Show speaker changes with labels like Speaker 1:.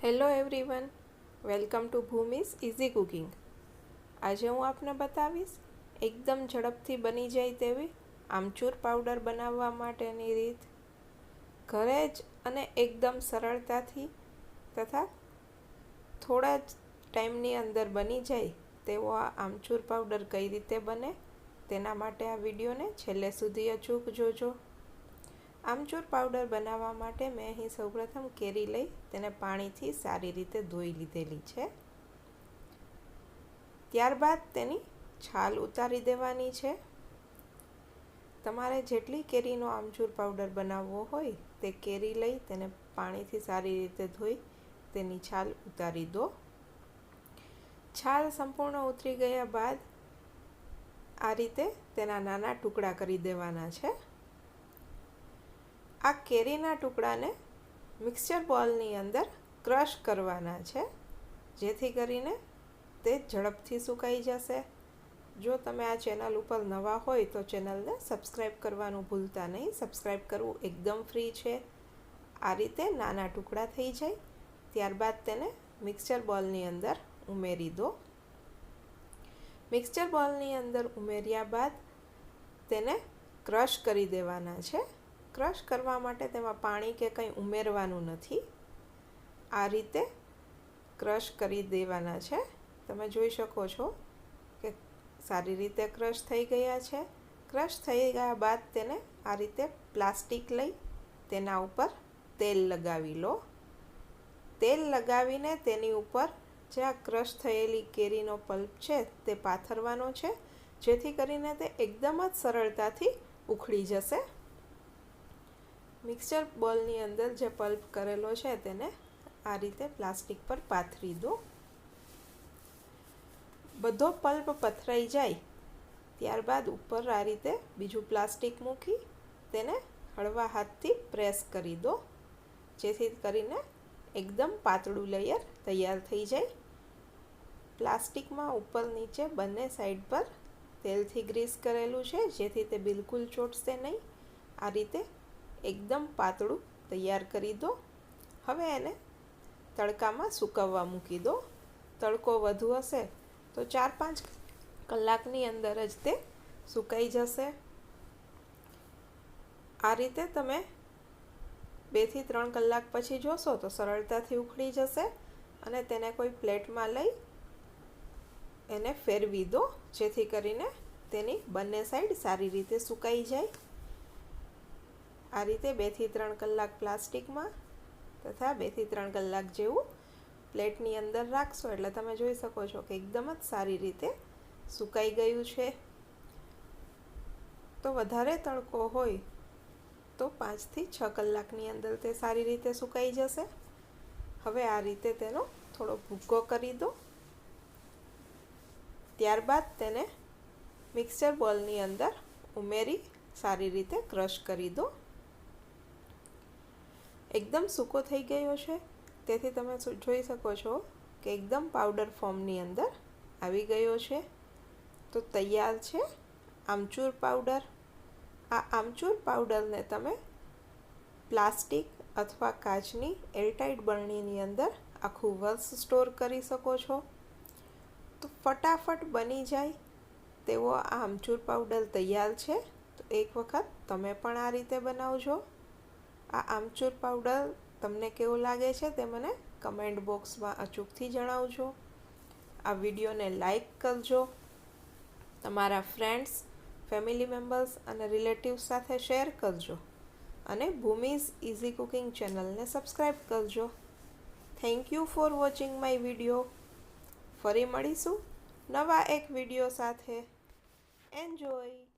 Speaker 1: Hello everyone, welcome to Bhumi's easy cooking. આજે હું આપને બતાવીશ એકદમ ઝડપથી બની જાય તેવી આમચૂર પાવડર બનાવવા માટેની રીત। ઘરે જ અને એકદમ સરળતાથી તથા થોડા જ ટાઈમની અંદર બની જાય તેવો આ આમચૂર પાવડર કઈ રીતે બને તેના માટે આ વિડીયોને છેલ્લે સુધી અચૂક જોજો। આમચૂર પાવડર બનાવવા માટે મેં અહીં સૌપ્રથમ કેરી લઈ તેને પાણીથી સારી રીતે ધોઈ લીધેલી છે। ત્યારબાદ તેની છાલ ઉતારી દેવાની છે। તમારે જેટલી કેરીનો આમચૂર પાવડર બનાવવો હોય તે કેરી લઈ તેને પાણીથી સારી રીતે ધોઈ તેની છાલ ઉતારી દો। છાલ સંપૂર્ણ ઉતરી ગયા બાદ આ રીતે તેના નાના ટુકડા કરી દેવાના છે। આ કેરીના ટુકડાને મિક્સર બોલની અંદર ક્રશ કરવાના છે, જેથી કરીને તે ઝડપથી સુકાઈ જશે। જો તમે આ ચેનલ ઉપર નવા હોય તો ચેનલને સબસ્ક્રાઈબ કરવાનું ભૂલતા નહીં। સબસ્ક્રાઈબ કરવું એકદમ ફ્રી છે। આ રીતે નાના ટુકડા થઈ જાય ત્યારબાદ તેને મિક્સર બોલની અંદર ઉમેરી દો। મિક્સર બોલની અંદર ઉમેર્યા બાદ તેને ક્રશ કરી દેવાના છે। ક્રશ કરવા માટે તેમાં પાણી કે કંઈ ઉમેરવાનું નથી, આ રીતે ક્રશ કરી દેવાના છે। તમે જોઈ શકો છો કે સારી રીતે ક્રશ થઈ ગયા છે। ક્રશ થઈ ગયા બાદ તેને આ રીતે પ્લાસ્ટિક લઈ તેના ઉપર તેલ લગાવી લો। તેલ લગાવીને તેની ઉપર જે આ ક્રશ થયેલી કેરીનો પલ્પ છે તે પાથરવાનો છે, જેથી કરીને તે એકદમ જ સરળતાથી ઉખડી જશે। મિક્સર બોલની અંદર જે પલ્પ કરેલો છે તેને આ રીતે પ્લાસ્ટિક પર પાથરી દો। બધો પલ્પ પથરાઈ જાય ત્યારબાદ ઉપર આ રીતે બીજું પ્લાસ્ટિક મૂકી તેને હળવા હાથથી પ્રેસ કરી દો, જેથી કરીને એકદમ પાતળું લેયર તૈયાર થઈ જાય। પ્લાસ્ટિકમાં ઉપર નીચે બંને સાઈડ પર તેલથી ગ્રીસ કરેલું છે, જેથી તે બિલકુલ ચોંટશે નહીં। આ રીતે એકદમ પાતળું તૈયાર કરી દો। હવે એને તડકામાં સૂકવવા મૂકી દો। તડકો વધુ હશે તો 4-5 કલાકની અંદર જ તે સુકાઈ જશે। આ રીતે તમે 2 થી 3 કલાક પછી જોશો તો સરળતાથી ઉખડી જશે અને તેને કોઈ પ્લેટમાં લઈ એને ફેરવી દો, જેથી કરીને તેની બંને સાઈડ સારી રીતે સુકાઈ જાય। આ રીતે 2 થી 3 કલાક પ્લાસ્ટિકમાં તથા 2 થી 3 કલાક જેવું પ્લેટની અંદર રાખશો એટલે તમે જોઈ શકો છો કે એકદમ જ સારી રીતે સુકાઈ ગયું છે। તો વધારે તડકો હોય તો 5 થી 6 કલાકની અંદર તે સારી રીતે સુકાઈ જશે। હવે આ રીતે તેનો થોડો ભૂકો કરી દો। ત્યારબાદ તેને મિક્સર બોલની અંદર ઉમેરી સારી રીતે ક્રશ કરી દો। એકદમ સૂકો થઈ ગયો છે, તેથી તમે જોઈ શકો છો કે એકદમ પાવડર ફોર્મની અંદર આવી ગયો છે। તો તૈયાર છે આમચૂર પાવડર। આ આમચૂર પાવડરને તમે પ્લાસ્ટિક અથવા કાચની એરટાઇટ બરણીની અંદર આખું વર્ષ સ્ટોર કરી શકો છો। તો ફટાફટ બની જાય તેવો આ આમચૂર પાવડર તૈયાર છે। તો એક વખત તમે પણ આ રીતે બનાવજો। આ આમચૂર પાવડર તમને કેવો લાગે છે તે મને કમેન્ટ બોક્સમાં અચૂકથી જણાવજો। આ વિડીયોને લાઈક કરજો, તમારા ફ્રેન્ડ્સ, ફેમિલી મેમ્બર્સ અને રિલેટિવ્સ સાથે શેર કરજો અને ભૂમિઝ ઇઝી કુકિંગ ચેનલને સબસ્ક્રાઈબ કરજો। Thank you for watching my video. ફરી મળીશું નવા એક વિડીયો સાથે। એન્જોય।